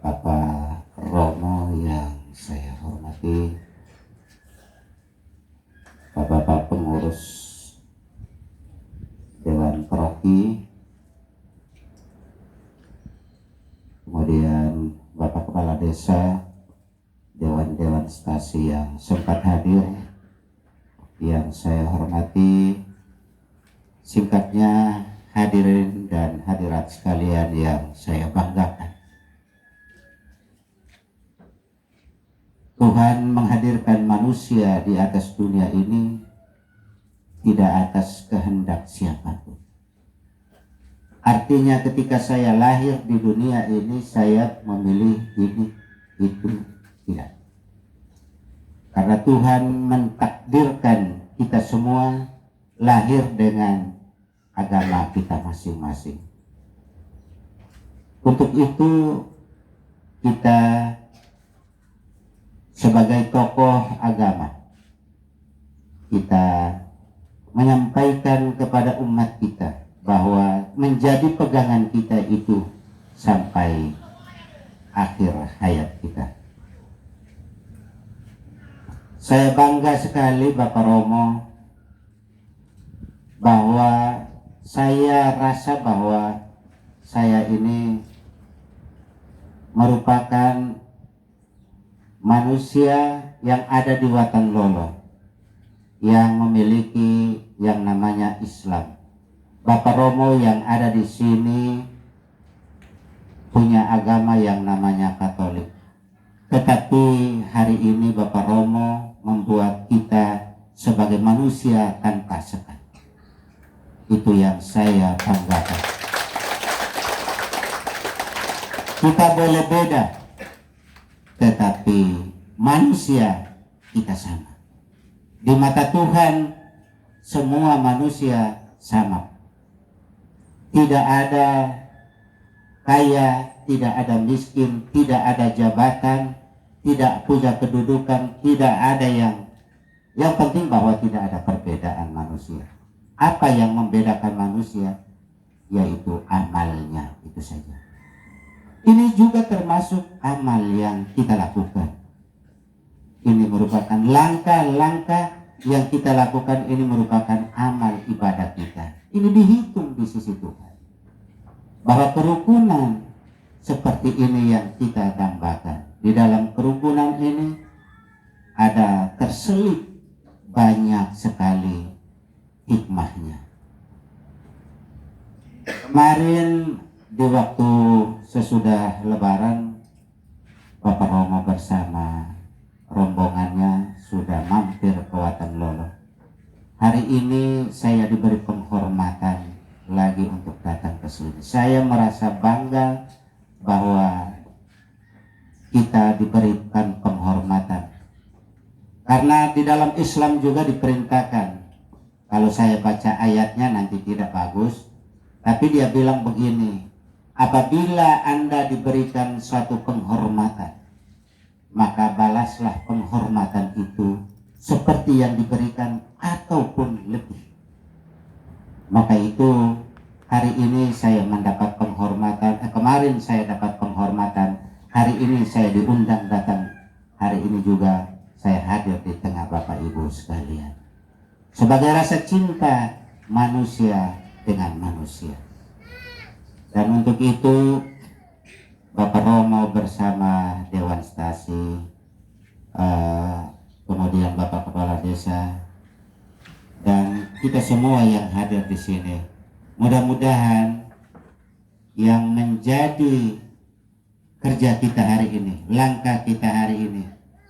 Bapak Romo yang saya hormati, Bapak-bapak pengurus Dewan Paroki, kemudian Bapak Kepala Desa, Dewan-Dewan Stasi yang sempat hadir, yang saya hormati, singkatnya hadirin dan hadirat sekalian yang saya banggakan. Tuhan menghadirkan manusia di atas dunia ini tidak atas kehendak siapapun. Artinya ketika saya lahir di dunia ini, saya memilih ini, itu, tidak. Karena Tuhan mentakdirkan kita semua lahir dengan agama kita masing-masing. Untuk itu kita sebagai tokoh agama, kita menyampaikan kepada umat kita bahwa menjadi pegangan kita itu sampai akhir hayat kita. Saya bangga sekali Bapak Romo, bahwa saya rasa bahwa saya ini merupakan manusia yang ada di Watan Lolo, yang memiliki yang namanya Islam. Bapak Romo yang ada di sini punya agama yang namanya Katolik. Tetapi hari ini Bapak Romo membuat kita sebagai manusia tanpa sekat. Itu yang saya banggakan. Kita boleh beda, tetapi manusia kita sama. Di mata Tuhan semua manusia sama. Tidak ada kaya, tidak ada miskin, tidak ada jabatan, tidak punya kedudukan, tidak ada yang penting bahwa tidak ada perbedaan manusia. Apa yang membedakan manusia? Yaitu amalnya, itu saja. Ini juga termasuk amal yang kita lakukan. Ini merupakan langkah-langkah yang kita lakukan, ini merupakan amal ibadah kita. Ini dihitung di sisi Tuhan. Bahwa kerukunan seperti ini yang kita dambakan. Di dalam kerukunan ini ada terselip banyak sekali hikmahnya. Kemarin di waktu sesudah Lebaran, Bapak Romo bersama rombongannya sudah mampir ke Watan Lolo. Hari ini saya diberi penghormatan lagi untuk datang ke sini. Saya merasa bangga bahwa kita diberikan penghormatan. Karena di dalam Islam juga diperintahkan, kalau saya baca ayatnya nanti tidak bagus, tapi dia bilang begini, apabila Anda diberikan suatu penghormatan, maka balaslah penghormatan itu seperti yang diberikan ataupun lebih. Maka itu hari ini saya mendapat penghormatan, kemarin saya dapat penghormatan, hari ini saya diundang datang, hari ini juga saya hadir di tengah Bapak Ibu sekalian. Sebagai rasa cinta manusia dengan manusia. Dan untuk itu Bapak Romo bersama Dewan Stasi, kemudian Bapak Kepala Desa, dan kita semua yang hadir di sini, mudah-mudahan yang menjadi kerja kita hari ini, langkah kita hari ini,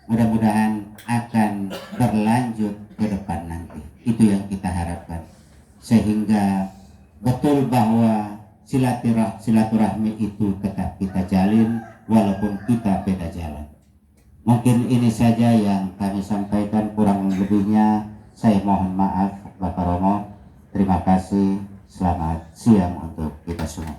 mudah-mudahan akan berlanjut ke depan nanti. Itu yang kita harapkan, sehingga betul bahwa silaturahmi itu tetap kita jalin walaupun kita beda jalan. Mungkin ini saja yang kami sampaikan, kurang lebihnya saya mohon maaf Bapak Romo. Terima kasih, selamat siang untuk kita semua.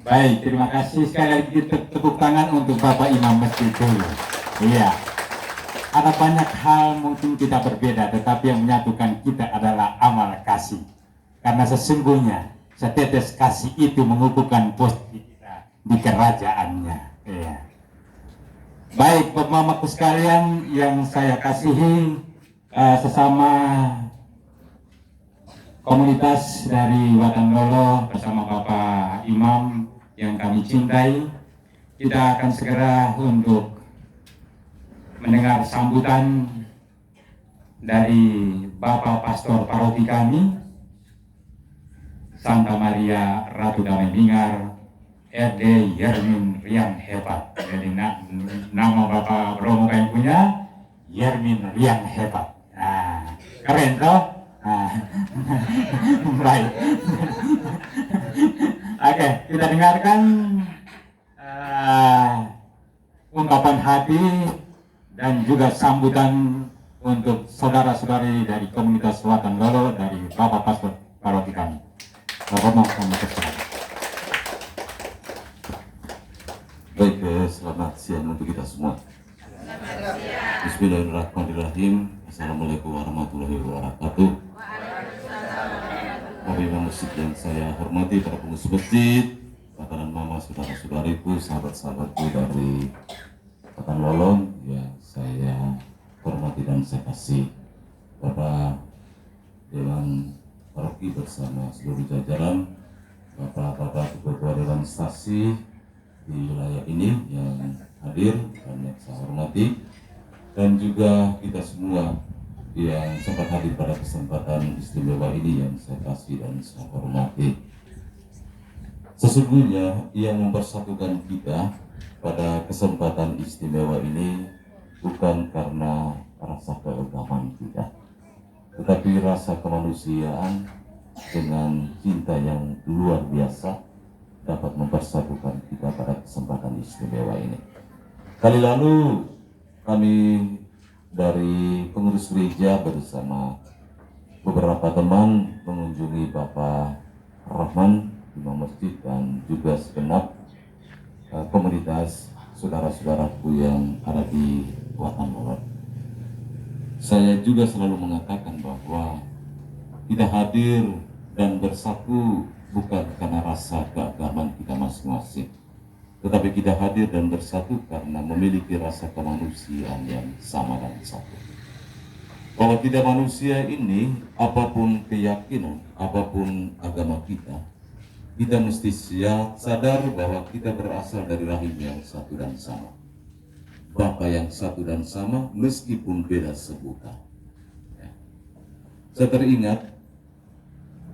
Baik, terima kasih. Sekali lagi tepuk tangan untuk Bapak Imam Masjid dulu. Iya. Ada banyak hal mungkin kita berbeda, tetapi yang menyatukan kita adalah amal kasih. karena sesungguhnya setetes kasih itu mengukuhkan posisi kita di kerajaannya. Ya. Baik Bapak-Bapak sekalian yang saya kasihi, sesama komunitas dari Watan Lolo bersama Bapak Imam yang kami cintai, kita akan segera untuk mendengar sambutan dari Bapak Pastor Paroki kami, Santa Maria Ratu Damai Bingar, RD Yermin Riang Hebat. Jadi nama Bapak Romo yang punya Yermin Riang Hebat. Nah, keren toh? Nah, baik. Oke, kita dengarkan ungkapan hati dan juga sambutan untuk saudara-saudari dari komunitas Watan Lolo dari Bapak Pastor Paroki kami. Bapak mau kami persilakan. Baik, selamat siang untuk kita semua. Bismillahirrahmanirrahim. Assalamualaikum warahmatullahi wabarakatuh. Bapak Imam Masjid yang saya hormati, para pengurus masjid, bapak dan mama, saudara-saudariku, sahabat-sahabatku dari Watan Lolo yang saya hormati dan saya kasih, Bapak Dewan Paroki bersama seluruh jajaran, Bapak-bapak ketua Dewan Stasi di wilayah ini yang hadir dan yang saya hormati, dan juga kita semua yang sempat hadir pada kesempatan istimewa ini yang saya kasih dan saya hormati. Sesungguhnya yang mempersatukan kita pada kesempatan istimewa ini bukan karena rasa keagamaan kita, tetapi rasa kemanusiaan dengan cinta yang luar biasa dapat mempersatukan kita pada kesempatan istimewa ini. Kali lalu kami dari pengurus gereja bersama beberapa teman mengunjungi Bapak Rahman, Imam Masjid, dan juga segenap komunitas saudara-saudaraku yang ada di Watan Lolo. Saya juga selalu mengatakan bahwa kita hadir dan bersatu bukan karena rasa keagamaan kita masing-masing, tetapi kita hadir dan bersatu karena memiliki rasa kemanusiaan yang sama dan satu. Bahwa kita manusia ini, apapun keyakinan, apapun agama kita mesti sadar bahwa kita berasal dari rahim yang satu dan sama, Bapa yang satu dan sama meskipun beda sebutan. Ya. Saya teringat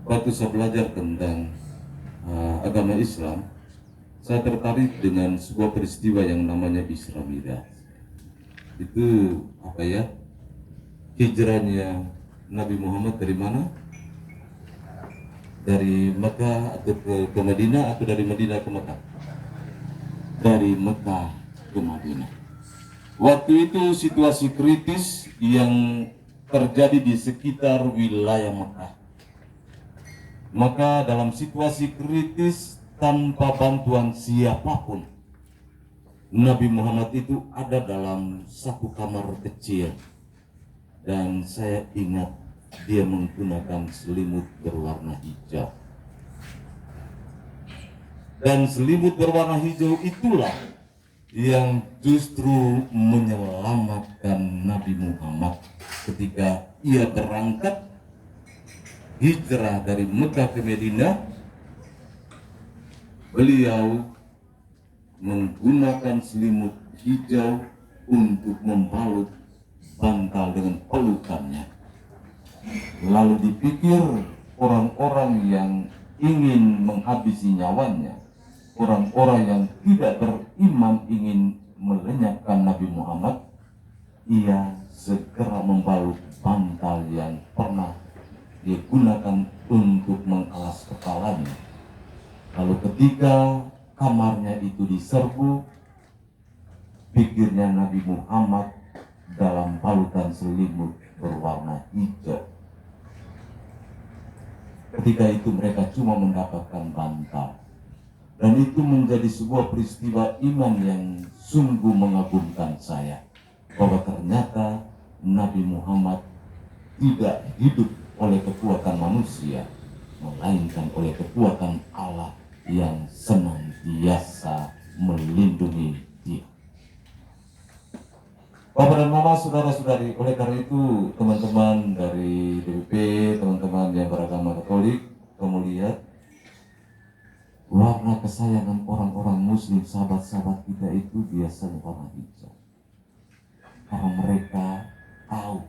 waktu saya belajar tentang agama Islam, saya tertarik dengan sebuah peristiwa yang namanya Isra Mi'raj. Itu apa ya? Hijrahnya Nabi Muhammad dari mana? Dari Mekah atau ke Madinah, atau dari Madinah ke Mekah? Dari Mekah ke Madinah. Waktu itu situasi kritis yang terjadi di sekitar wilayah Mekah. Maka dalam situasi kritis tanpa bantuan siapapun, Nabi Muhammad itu ada dalam satu kamar kecil, dan saya ingat dia menggunakan selimut berwarna hijau. Dan selimut berwarna hijau itulah yang justru menyelamatkan Nabi Muhammad ketika ia berangkat hijrah dari Mekah ke Madinah. Beliau menggunakan selimut hijau untuk membalut bantal dengan pelukannya. Lalu dipikir orang-orang yang ingin menghabisi nyawanya, orang-orang yang tidak beriman ingin melenyapkan Nabi Muhammad, ia segera membalut bantal yang pernah digunakan untuk mengalas kepalanya. Lalu ketika kamarnya itu diserbu, pikirnya Nabi Muhammad dalam balutan selimut berwarna hijau. Ketika itu mereka cuma mendapatkan bantal. Dan itu menjadi sebuah peristiwa iman yang sungguh mengagumkan saya, bahwa ternyata Nabi Muhammad tidak hidup oleh kekuatan manusia, melainkan oleh kekuatan Allah yang senantiasa melindungi dia. Bapak dan Mama, saudara-saudari, oleh karena itu teman-teman dari DPP, teman-teman yang beragama Katolik, kamu lihat warna kesayangan orang-orang Muslim, sahabat-sahabat kita itu biasanya warna hijau. Karena mereka tahu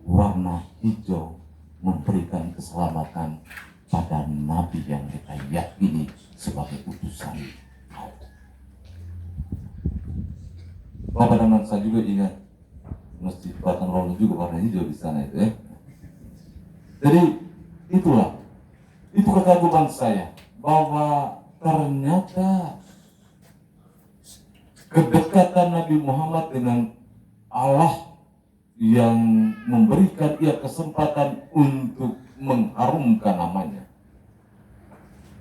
warna hijau memberikan keselamatan pada Nabi yang mereka yakini sebagai utusan Allah. Bapak dan saya juga ingat Masjid Batang Lolo juga warna hijau di sana itu ya. Jadi itu kekaguman saya bahwa ternyata kedekatan Nabi Muhammad dengan Allah yang memberikan ia kesempatan untuk mengharumkan namanya,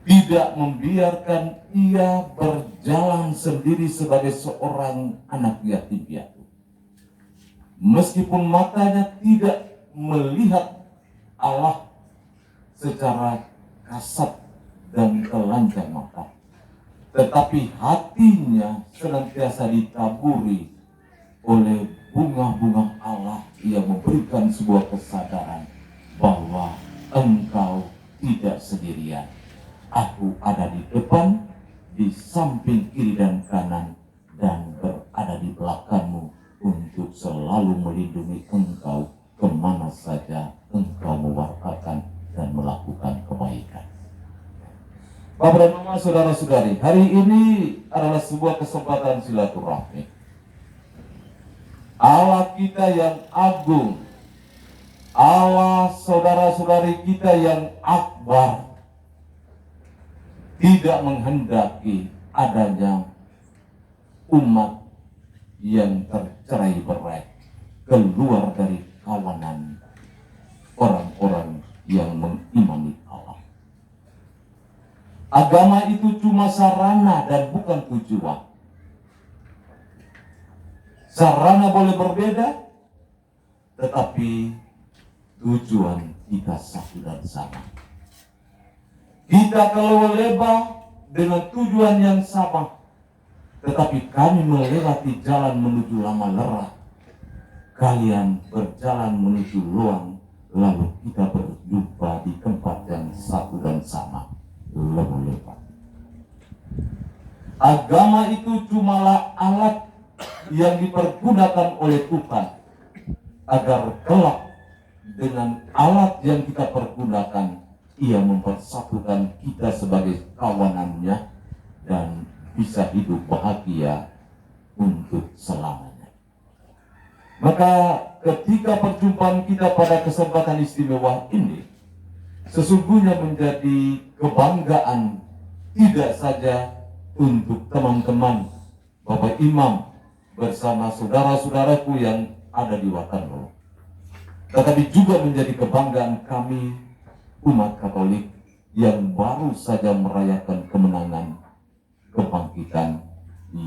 tidak membiarkan ia berjalan sendiri sebagai seorang anak yatim piatu. Meskipun matanya tidak melihat Allah secara kasat dan telanjang mata, tetapi hatinya senantiasa ditaburi oleh bunga-bunga Allah yang memberikan sebuah kesadaran bahwa engkau tidak sendirian. Aku ada di depan, di samping kiri dan kanan, dan berada di belakangmu untuk selalu melindungi engkau kemana saja engkau mewartakan dan melakukan kebaikan. Bapak dan Mama, saudara-saudari, hari ini adalah sebuah kesempatan silaturahmi. Allah kita yang agung, Allah saudara-saudari kita yang akbar, tidak menghendaki adanya umat yang tercerai-berai keluar dari kawanan orang-orang yang mengimani Allah. Agama itu cuma sarana dan bukan tujuan. Sarana boleh berbeda, tetapi tujuan kita satu dan sama. Kita kalau lebah dengan tujuan yang sama, tetapi kami melewati jalan menuju Lama Lerah. Kalian berjalan menuju Luang, lalu kita berjumpa di tempat yang satu dan sama, Lemu Lebat. Agama itu cumalah alat yang dipergunakan oleh Tuhan agar kelak dengan alat yang kita pergunakan, ia mempersatukan kita sebagai kawanannya dan bisa hidup bahagia untuk selamanya. Maka ketika perjumpaan kita pada kesempatan istimewa ini sesungguhnya menjadi kebanggaan tidak saja untuk teman-teman Bapak Imam bersama saudara-saudaraku yang ada di Watanolo, tetapi juga menjadi kebanggaan kami umat Katolik yang baru saja merayakan kemenangan kebangkitan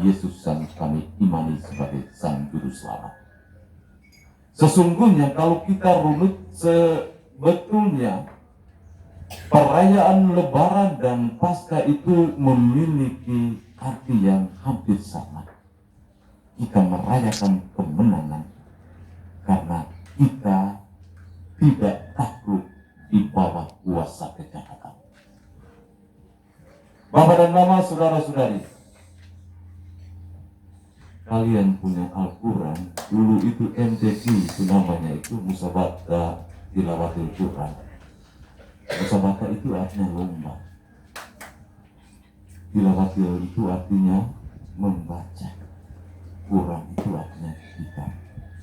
Yesus yang kami imani sebagai Sang Juru Selamat. Sesungguhnya kalau kita runut sebetulnya perayaan Lebaran dan Paskah itu memiliki arti yang hampir sama. Kita merayakan kemenangan karena kita tidak takluk di bawah kuasa kejahatan. Bapak dan Mama, saudara-saudari, kalian punya Al-Quran, dulu itu MTQ itu namanya, itu Musabaqah Tilawatil Quran. Musabaqah itu artinya lomba, Tilawatil itu artinya membaca, Quran itu artinya kitab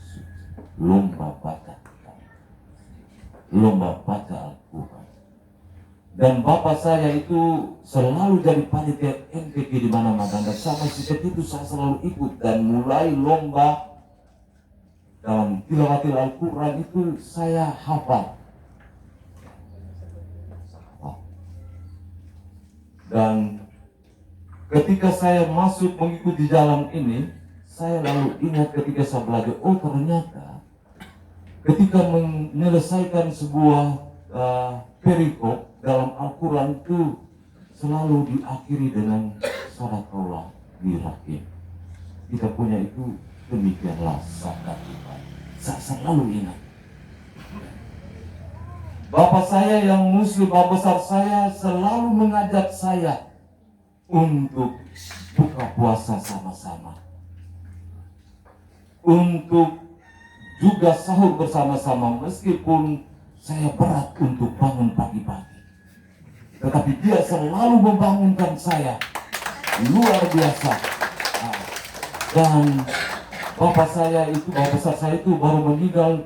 suci. Lomba baca kitab, lomba baca Al-Quran. Dan bapak saya itu selalu jadi panitia MTQ di mana-mana, dan sama seperti itu saya selalu ikut dan mulai lomba dalam tilawatil Al-Quran itu saya hafal. Dan ketika saya masuk mengikuti jalan ini, saya lalu ingat ketika saya belajar, oh ternyata ketika menyelesaikan sebuah perikop dalam Al-Quran itu selalu diakhiri dengan sadaqallah birahim. Kita punya itu demikianlah sabda Tuhan. Saya selalu ingat. Bapak saya yang muslim, bapak besar saya selalu mengajak saya untuk buka puasa sama-sama, untuk juga sahur bersama-sama, meskipun saya berat untuk bangun pagi-pagi, tetapi dia selalu membangunkan saya, luar biasa. Dan bapak besar saya itu baru meninggal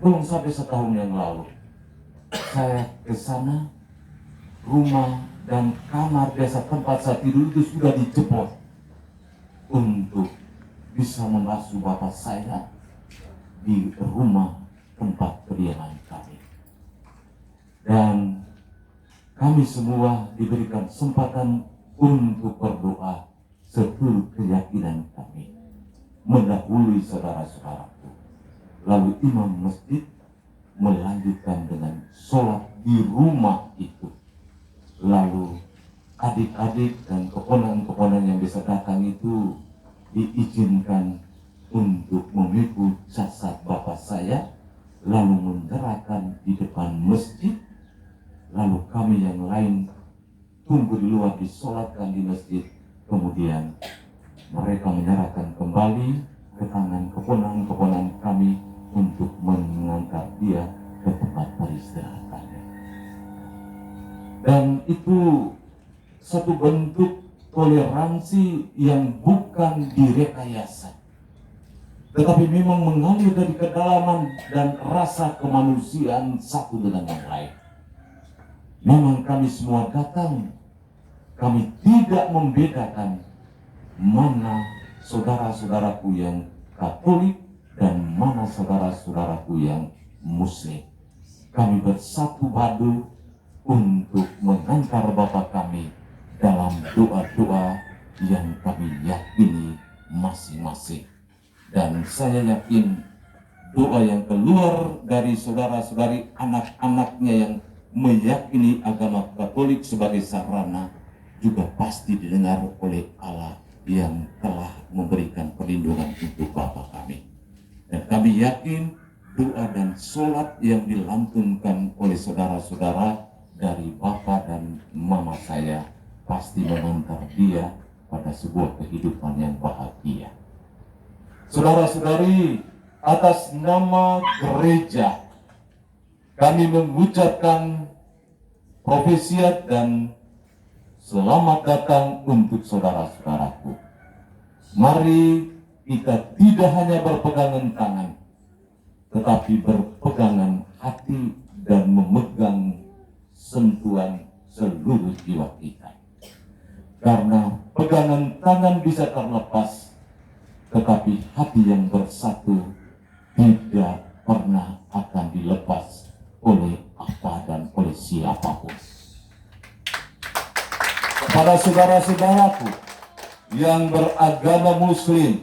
belum sampai setahun yang lalu. Saya ke sana, rumah dan kamar biasa tempat saya tidur itu sudah dijebol untuk bisa membasuh bapak saya di rumah tempat kediaman kami. Dan kami semua diberikan kesempatan untuk berdoa seturut keyakinan kami mendahului saudara-saudaraku. Lalu imam masjid melanjutkan dengan sholat di rumah itu. Lalu adik-adik dan keponakan-keponakan yang bisa datang itu diizinkan untuk memikul jasad bapak saya, lalu menyerahkan di depan masjid. Lalu kami yang lain tunggu di luar, disolatkan di masjid. Kemudian mereka menyerahkan kembali ke tangan keponakan-keponakan kami untuk mengantar dia ke tempat peristirahatannya. Dan itu satu bentuk toleransi yang bukan direkayasa, tetapi memang mengalir dari kedalaman dan rasa kemanusiaan satu dengan yang lain. Memang kami semua datang, kami tidak membedakan mana saudara-saudaraku yang Katolik dan mana saudara-saudaraku yang Muslim. Kami bersatu padu untuk mengantar Bapa kami dalam doa-doa yang kami yakini masing-masing. Dan saya yakin doa yang keluar dari saudara-saudari anak-anaknya yang meyakini agama Katolik sebagai sarana juga pasti didengar oleh Allah yang telah memberikan perlindungan untuk Bapa kami. Dan kami yakin doa dan sholat yang dilantunkan oleh saudara-saudara dari Bapa dan Mama saya pasti mengantar dia pada sebuah kehidupan yang bahagia. Saudara-saudari, atas nama gereja kami mengucapkan profesiat dan selamat datang untuk saudara-saudaraku. Mari kita tidak hanya berpegangan tangan, tetapi berpegangan hati dan memegang sentuhan seluruh jiwa kita. Karena pegangan tangan bisa terlepas, tetapi hati yang bersatu tidak pernah akan dilepas oleh apa dan oleh siapapun. Kepada saudara-saudaraku yang beragama Muslim,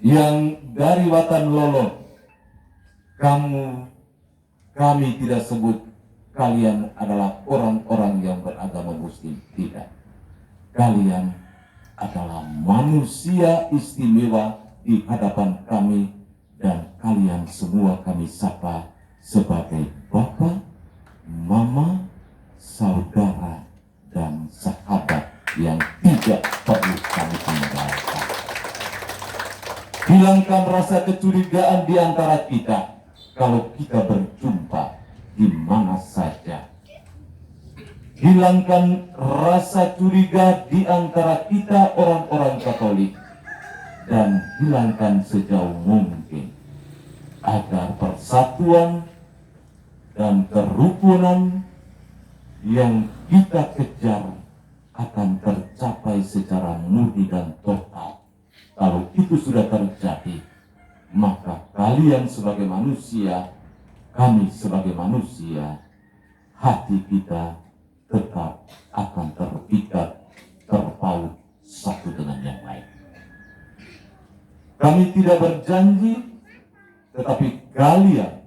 yang dari Watan Lolo, kami tidak sebut kalian adalah orang-orang yang beragama Muslim, tidak. Kalian adalah manusia istimewa di hadapan kami, dan kalian semua kami sapa sebagai Bapak, Mama, saudara, dan sahabat yang tidak perlu kami tinggalkan. Hilangkan rasa kecurigaan di antara kita kalau kita berjumpa di mana saja. Hilangkan rasa curiga di antara kita orang-orang Katolik, dan hilangkan sejauh mungkin agar persatuan dan kerukunan yang kita kejar akan tercapai secara murni dan total. Kalau itu sudah terjadi, maka kalian sebagai manusia, kami sebagai manusia, hati kita tetap akan terikat, terpaut satu dengan yang lain. Kami tidak berjanji, tetapi kalian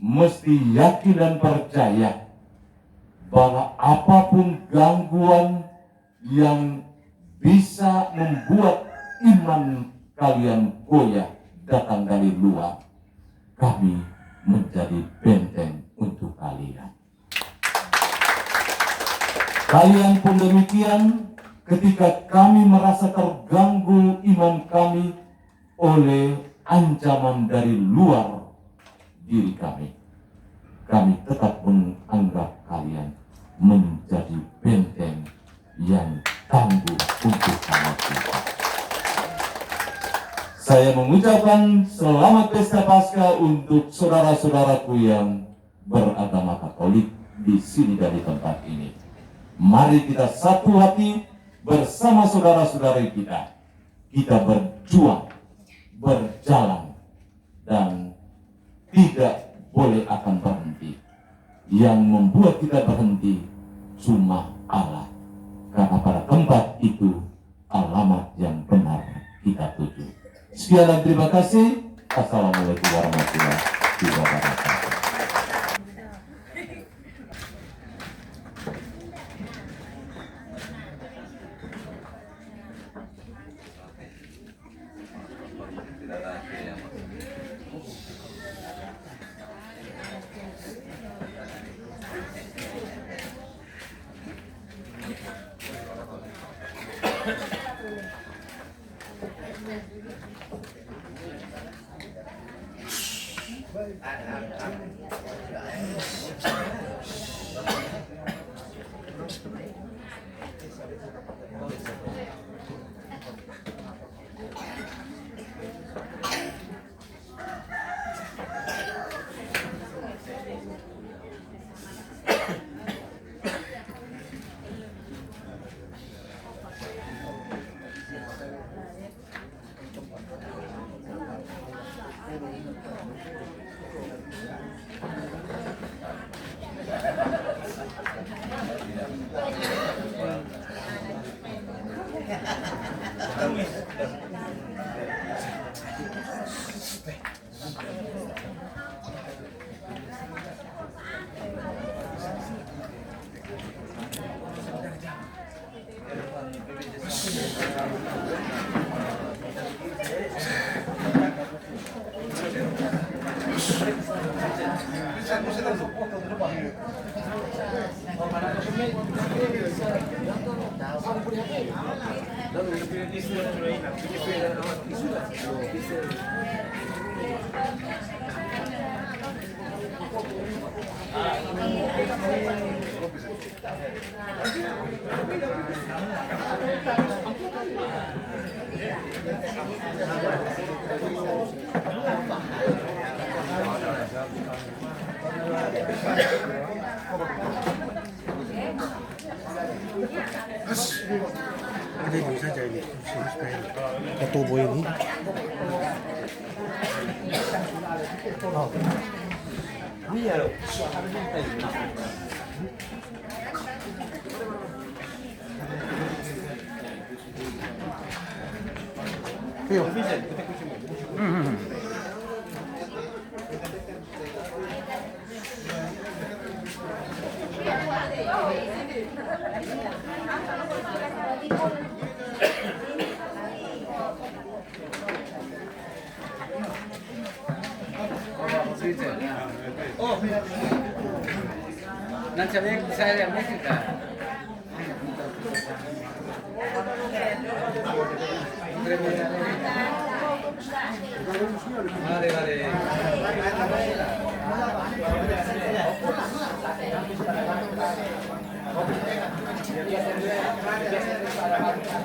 mesti yakin dan percaya bahwa apapun gangguan yang bisa membuat iman kalian goyah datang dari luar, kami menjadi benteng untuk kalian. Kalian pun demikian, ketika kami merasa terganggu iman kami oleh ancaman dari luar diri kami tetap menganggap kalian menjadi benteng yang tangguh untuk kami. Saya mengucapkan selamat pesta Paskah untuk saudara-saudaraku yang beragama Katolik di sini dan di tempat ini. Mari kita satu hati bersama saudara-saudari kita. Kita berjuang, berjalan, dan tidak boleh akan berhenti. Yang membuat kita berhenti cuma Allah. Karena pada tempat itu alamat yang benar kita tuju. Sekian dan terima kasih. Assalamualaikum warahmatullahi wabarakatuh. Ada yang saja ini, supaya ketubuh ini. Oh. Ini ya loh. Oh, nanti saya Meksika. Mari, mari.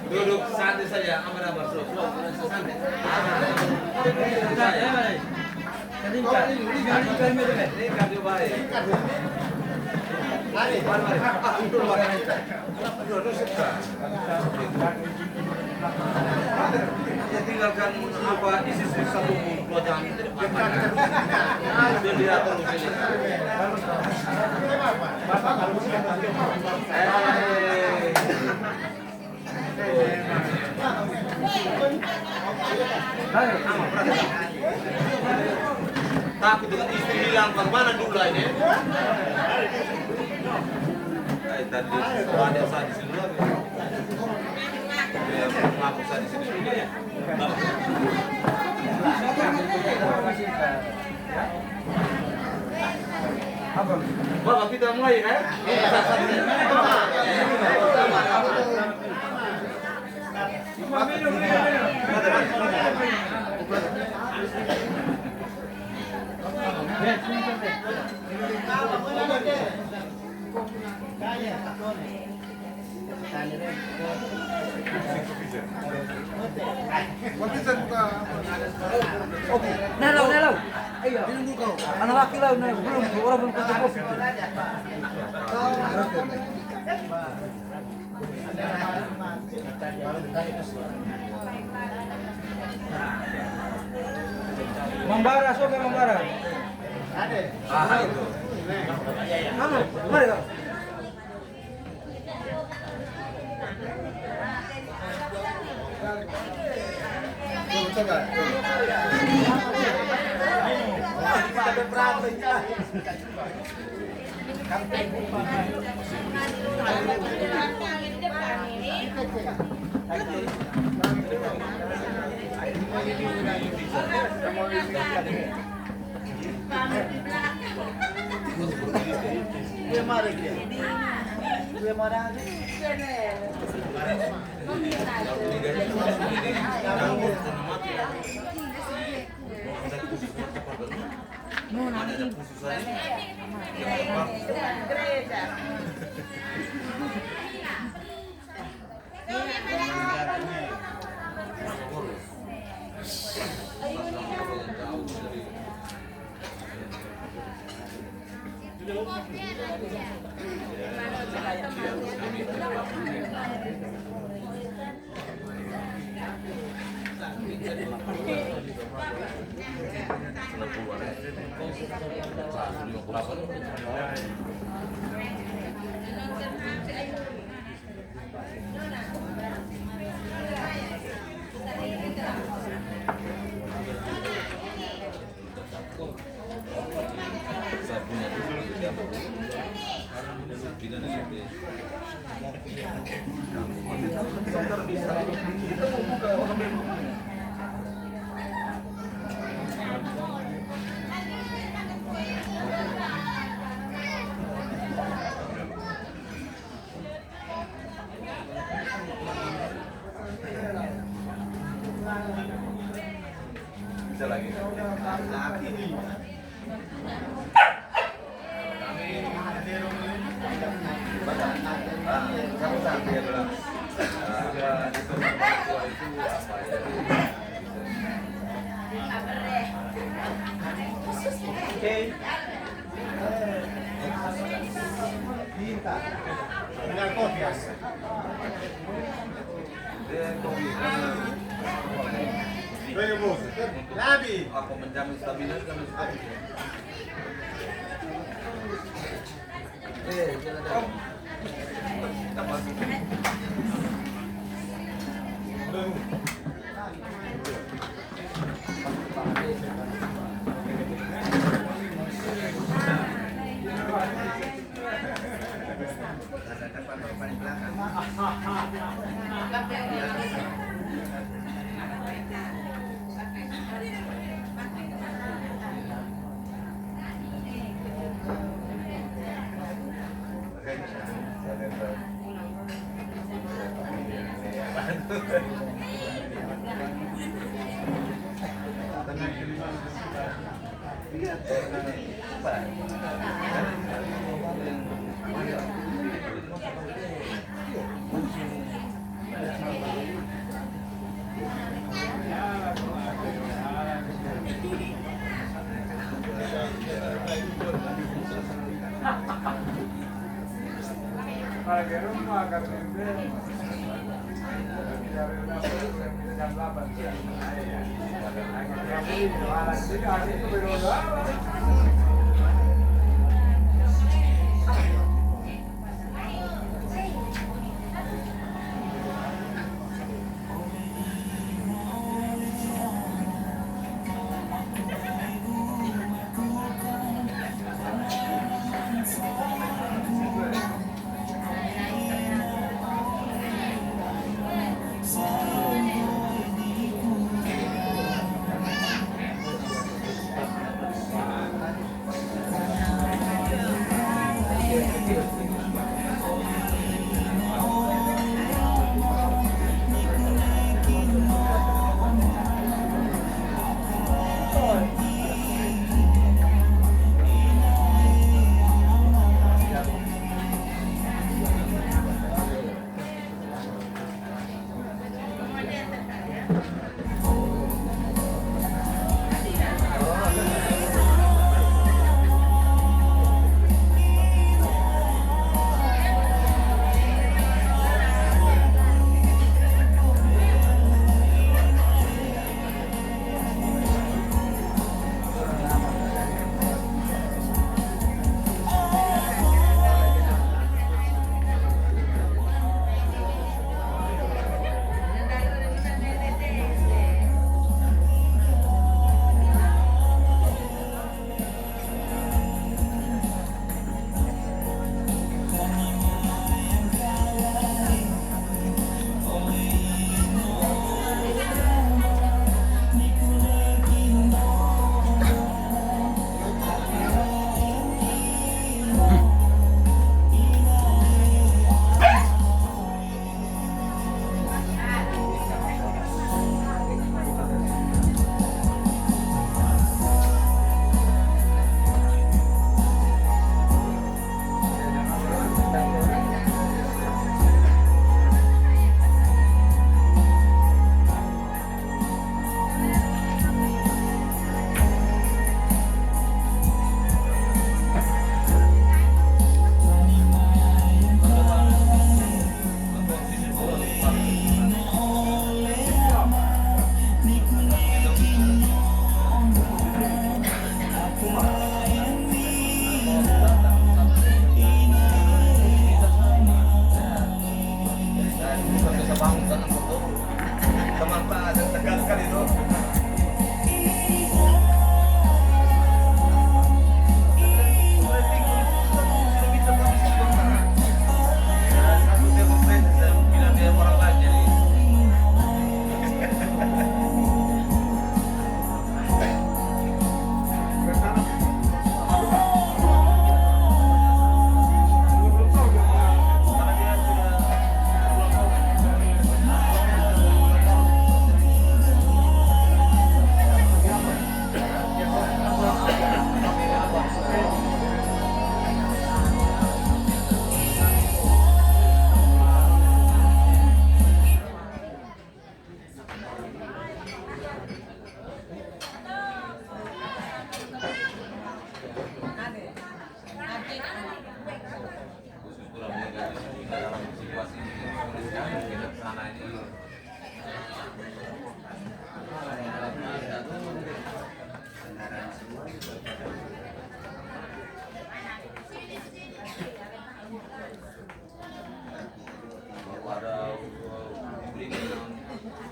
Duduk santai saja, aman masuk. Santai. Ya, mari. Tinggalkan apa isi satu dua jam di depan. Dilihat terus ini. Ayo, Takut dengan istri bilang bagaimana dulu ini. Tadi ada saat di sini. Ngaku saat di sini. Bapak kita mulai kan? Nelaw. Ayo. Anak laki lah, belum orang belum ketemu. Membara, sobe membara. Ah itu. Mana? Mari kau. Bisa lagi. Kamu sampai ya bilang. Itu apa ya? Oke. Dengan kopi. Labi. Aku menjamin stabilitas kami stabil. khusus kurang negatif kita dalam situasi ini kita kesana ini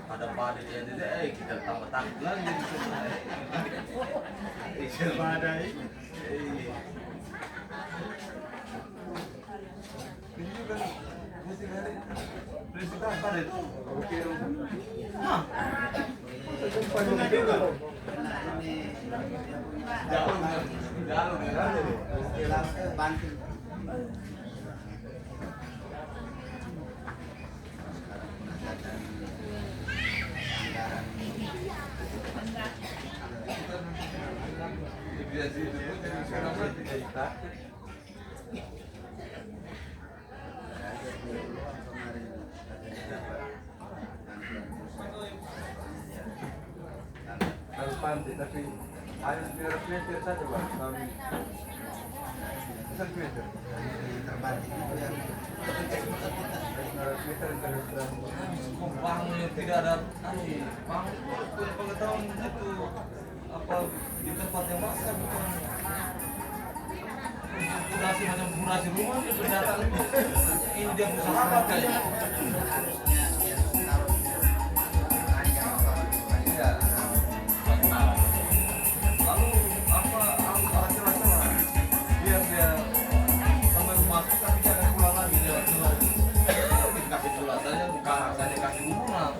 ada pada dia kita tambah takut lagi di badai ini kan musim hari presiden apa itu oke nah jauh bantu harus pantai tapi harus meter saja bang kami meter terbanting itu yang meter bangun tidak ada bangun punya pengetahuan itu apa di tempat yang maksa bukan kurasi macam kurasi rumah dia sudah datang ini dia bersahabat kayaknya lalu apa rasa-rasa biar dia sampai masuk tapi jangan pulang lagi dia keluar dikasih pulang saja bukan saya dikasih pulang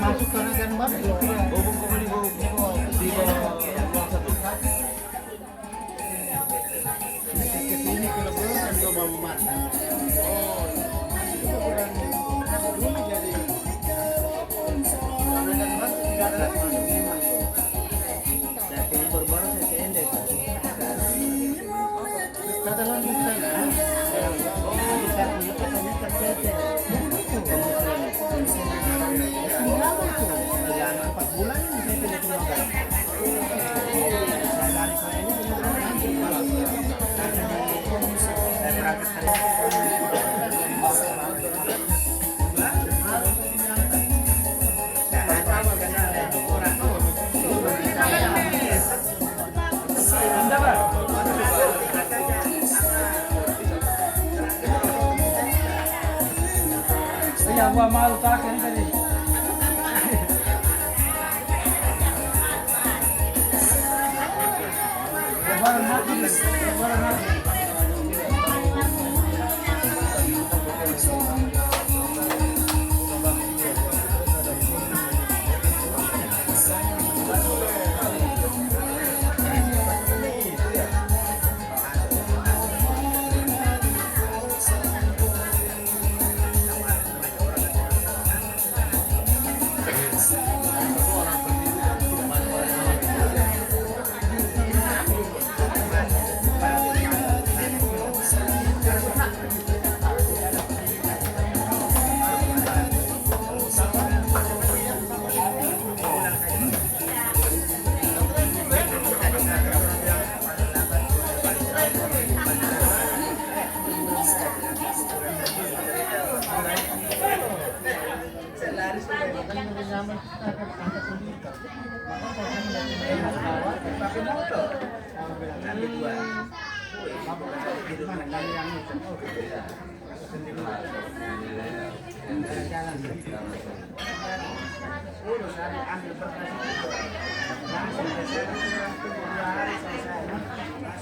masuk karena kan banget bobong komedi bobong di bawah ruang satu kaki kesini ke lebaran juga mau mati dulu jadi karena kan masuk tidak ada saya pilih baru-baru saya ke Ende kata lagi sana bisa punya katanya tercete perjalanan 4 bulan ini saya tidak keluarkan saya lari saya ini benar-benar saya berangkat saya gua malu tak ini tadi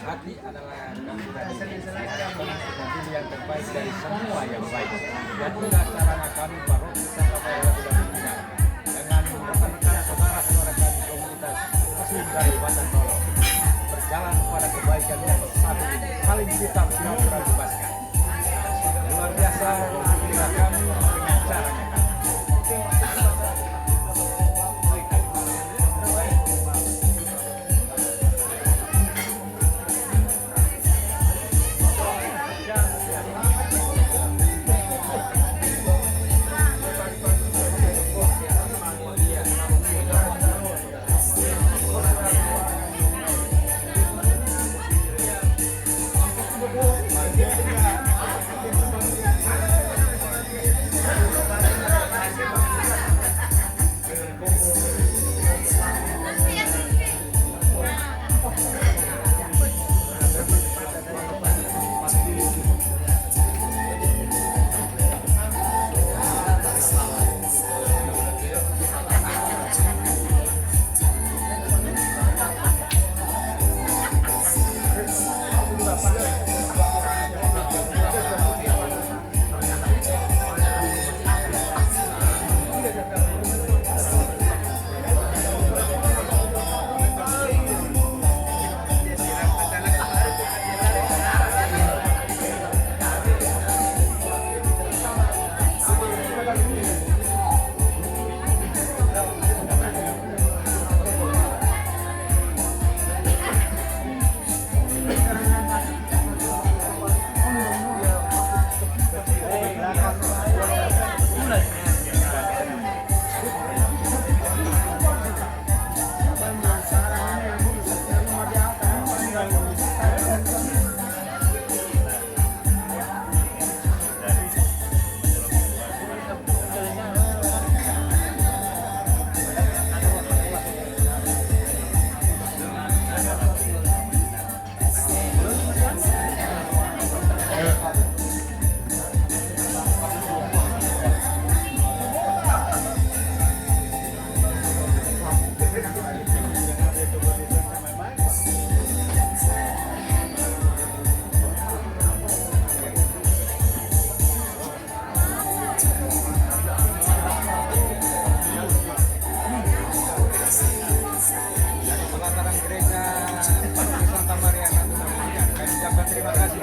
Hati adalah yang terbaik dari semua yang baik. Dan inilah caranya kami Barok Nusa Kambangan dengan rekan-rekan saudara-saudara kami komunitas Muslim dari Batan Tolo berjalan kepada kebaikan yang satu saling kita bebaskan. Luar biasa bila kami dengan caranya kami. Terima kasih.